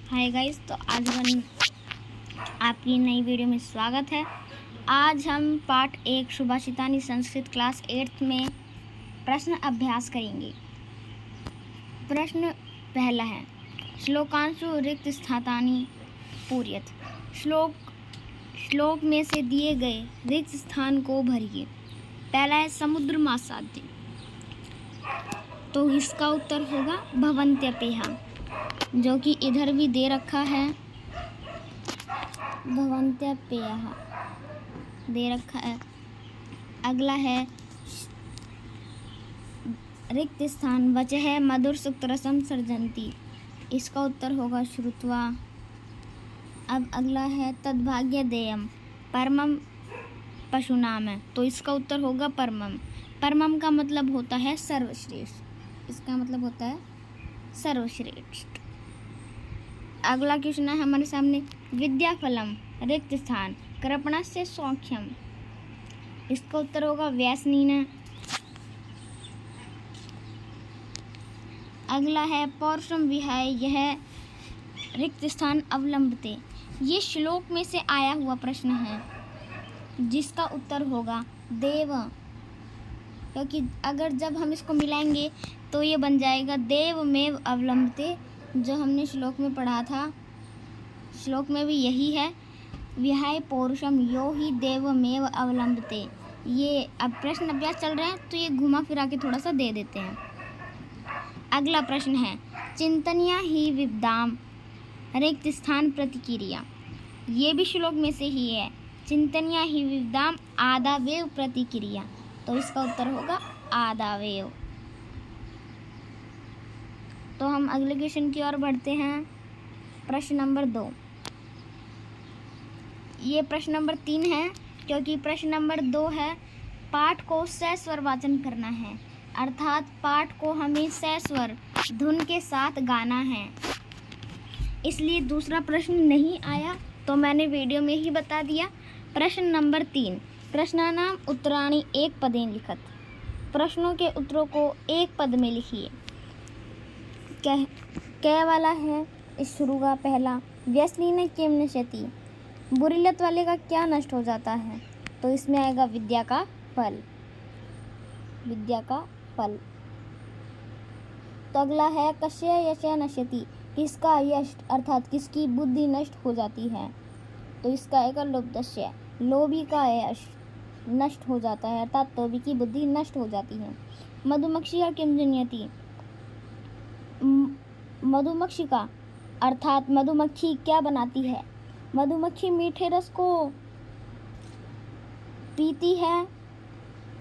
Hi guys, तो आज आपकी नई वीडियो में स्वागत है। आज हम पाठ 1 सुभाषितानी संस्कृत क्लास 8 में प्रश्न अभ्यास करेंगे। प्रश्न पहला है, श्लोकांशु रिक्त स्थानानि पूरयत। श्लोक में से दिए गए रिक्त स्थान को भरिए। पहला है समुद्र मासाद्य, तो इसका उत्तर होगा भवन्त्यपेह, जो कि इधर भी दे रखा है। भवन्त्यपेह दे रखा है। अगला है रिक्त स्थान वचः मधुर सुक्तरसम सर्जन्ति, इसका उत्तर होगा श्रुत्वा। अब अगला है तद्भाग्य देयम परमम पशुनाम, तो इसका उत्तर होगा परमम। परमम का मतलब होता है सर्वश्रेष्ठ, इसका मतलब होता है सर्वश्रेष्ठ। अगला क्वेश्चन है हमारे सामने, विद्याफलम रिक्त स्थान कृपणस्य सौख्यम, इसका उत्तर होगा व्यसनीन। अगला है पौरुषम विहाय यह रिक्त स्थान अवलंबते, ये श्लोक में से आया हुआ प्रश्न है, जिसका उत्तर होगा देव, क्योंकि अगर जब हम इसको मिलाएंगे तो ये बन जाएगा देवमेव अवलंबते, जो हमने श्लोक में पढ़ा था। श्लोक में भी यही है, विहाय पौरुषम यो ही देवमेव अवलंबते। ये अब प्रश्न अभ्यास चल रहा है, तो ये घुमा फिरा के थोड़ा सा दे देते हैं। अगला प्रश्न है, चिंतनिया ही विद्याम रिक्त स्थान प्रतिक्रिया, ये भी श्लोक में से ही है। चिंतनिया ही विद्याम आदावेव प्रतिक्रिया, तो इसका उत्तर होगा आदावेव। तो हम अगले क्वेश्चन की ओर बढ़ते हैं। प्रश्न नंबर 2, ये प्रश्न नंबर 3 है, क्योंकि प्रश्न नंबर 2 है पाठ को सस्वर वाचन करना है, अर्थात पाठ को हमें सस्वर धुन के साथ गाना है। इसलिए दूसरा प्रश्न नहीं आया, तो मैंने वीडियो में ही बता दिया। प्रश्न नंबर 3, प्रश्नानाम उत्तराणि एक पदेन लिखत, प्रश्नों के उत्तरों को एक पद में लिखिए। कह वाला है इस शुरू का पहला, व्यसनीन किम नश्यति, बुरी लत वाले का क्या नष्ट हो जाता है, तो इसमें आएगा विद्या का फल, विद्या का फल। तो अगला है कस्य यस्य नश्यति, किसका यश अर्थात किसकी बुद्धि नष्ट हो जाती है, तो इसका आएगा लुब्धस्य, लोभी का यश नष्ट हो जाता है, अर्थात लोभी की बुद्धि नष्ट हो जाती है। मधुमक्षिका किम जनयति, मधुमक्षी का अर्थात मधुमक्खी क्या बनाती है, मधुमक्खी मीठे रस को पीती है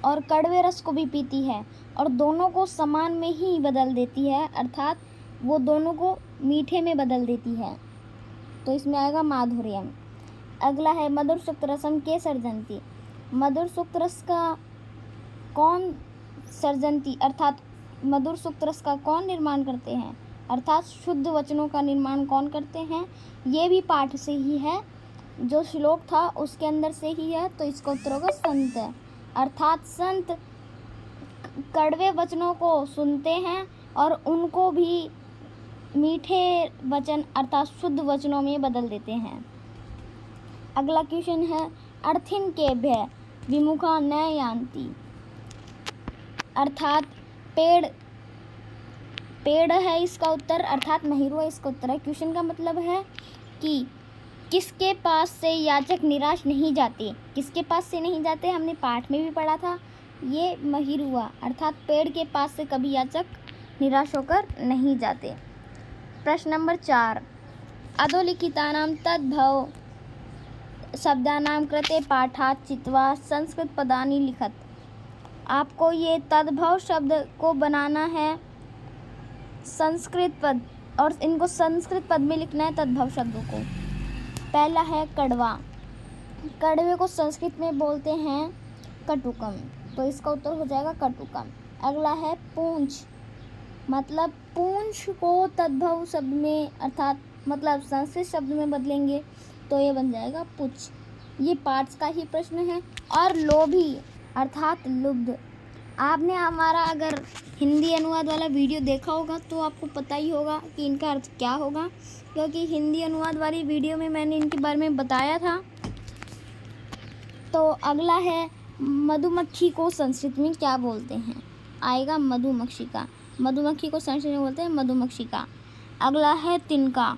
और कड़वे रस को भी पीती है, और दोनों को समान में ही बदल देती है, अर्थात वो दोनों को मीठे में बदल देती है, तो इसमें आएगा माधुर्यम। अगला है मधुर सुक्त रसम के सर्जन्ति, मधुर सुक्त रस का कौन सर्जन्ति अर्थात मधुर सुक्त रस का कौन निर्माण करते हैं, अर्थात शुद्ध वचनों का निर्माण कौन करते हैं, ये भी पाठ से ही है, जो श्लोक था उसके अंदर से ही है, तो इसका उत्तर होगा संत, अर्थात संत कड़वे वचनों को सुनते हैं और उनको भी मीठे वचन अर्थात शुद्ध वचनों में बदल देते हैं। अगला क्वेश्चन है, अर्थिन के भय विमुखा न यान्ति, अर्थात पेड़ है इसका उत्तर, अर्थात महिरू है इसका उत्तर है। क्वेश्चन का मतलब है कि किसके पास से याचक निराश नहीं जाते, किसके पास से नहीं जाते, हमने पाठ में भी पढ़ा था, ये महिरू हुआ, अर्थात पेड़ के पास से कभी याचक निराश होकर नहीं जाते। प्रश्न नंबर 4, अधोलिखितानां तद्भव शब्दानां कृते पाठात् चित्वा संस्कृत पदानि लिखत, आपको ये तद्भव शब्द को बनाना है संस्कृत पद, और इनको संस्कृत पद में लिखना है तद्भव शब्दों को। पहला है कड़वा, कड़वे को संस्कृत में बोलते हैं कटुकम, तो इसका उत्तर हो जाएगा कटुकम। अगला है पूंछ, मतलब पूंछ को तद्भव शब्द में अर्थात मतलब संस्कृत शब्द में बदलेंगे तो ये बन जाएगा पुच्छ, ये पाठ का ही प्रश्न है। और लोभी अर्थात लुब्ध, आपने हमारा अगर हिंदी अनुवाद वाला वीडियो देखा होगा तो आपको पता ही होगा कि इनका अर्थ क्या होगा, क्योंकि हिंदी अनुवाद वाली वीडियो में मैंने इनके बारे में बताया था। तो अगला है मधुमक्खी को संस्कृत में क्या बोलते हैं, आएगा मधुमक्षिका। मधुमक्खी को संस्कृत में बोलते हैं मधुमक्षिका। अगला है तिनका।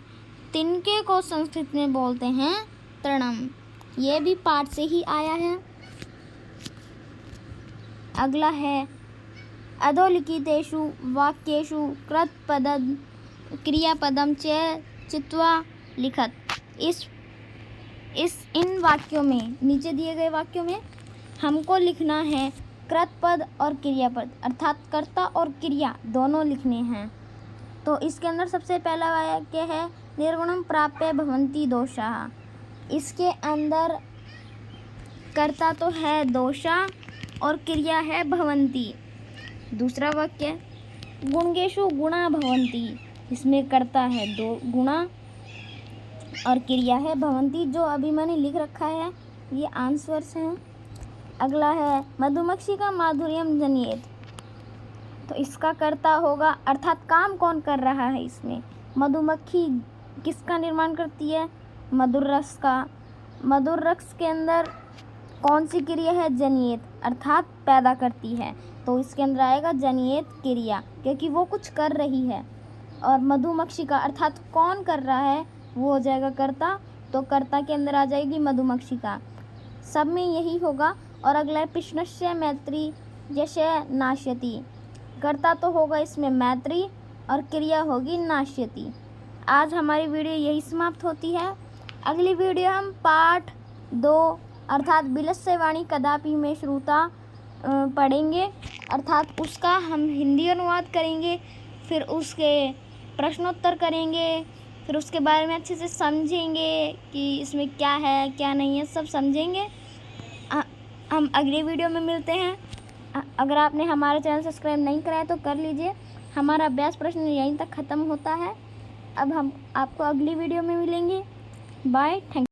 तिनके को संस्कृत में बोलते हैं तृणम। ये भी पाठ से ही आया है। अगला है अधोलिखितेषु वाक्येषु कृतपदं क्रियापदं च चित्वा लिखत। इन वाक्यों में, नीचे दिए गए वाक्यों में हमको लिखना है कृतपद और क्रियापद, अर्थात कर्ता और क्रिया दोनों लिखने हैं। तो इसके अंदर सबसे पहला वाक्य है निर्गुणं प्राप्य भवन्ति दोषाः। इसके अंदर कर्ता तो है दोषा और क्रिया है भवन्ति। दूसरा वाक्य गुणेषु गुणा भवन्ति। इसमें कर्ता है दो गुणा और क्रिया है भवन्ति, जो अभी मैंने लिख रखा है, ये आंसर्स हैं। अगला है मधुमक्षिका माधुर्यम जनयेत। तो इसका कर्ता होगा, अर्थात काम कौन कर रहा है इसमें, मधुमक्खी किसका निर्माण करती है, मधुर रस का। मधुर रस के अंदर कौन सी क्रिया है, जनयेत, अर्थात पैदा करती है। तो इसके अंदर आएगा जनयेत क्रिया, क्योंकि वो कुछ कर रही है। और मधुमक्षिका अर्थात कौन कर रहा है, वो हो जाएगा कर्ता। तो कर्ता के अंदर आ जाएगी मधुमक्षिका। सब में यही होगा। और अगला है कृष्णस्य मैत्री यशय नाश्यति। कर्ता तो होगा इसमें मैत्री और क्रिया होगी नाश्यति। आज हमारी वीडियो यही समाप्त होती है। अगली वीडियो हम पाठ 2 अर्थात विलस्य वाणी कदापि में श्रुता पढ़ेंगे, अर्थात उसका हम हिंदी अनुवाद करेंगे, फिर उसके प्रश्नोत्तर करेंगे, फिर उसके बारे में अच्छे से समझेंगे कि इसमें क्या है क्या नहीं है, सब समझेंगे। हम अगले वीडियो में मिलते हैं। अगर आपने हमारा चैनल सब्सक्राइब नहीं कराया तो कर लीजिए। हमारा अभ्यास प्रश्न यहीं तक ख़त्म होता है। अब हम आपको अगली वीडियो में मिलेंगे। Bye, thank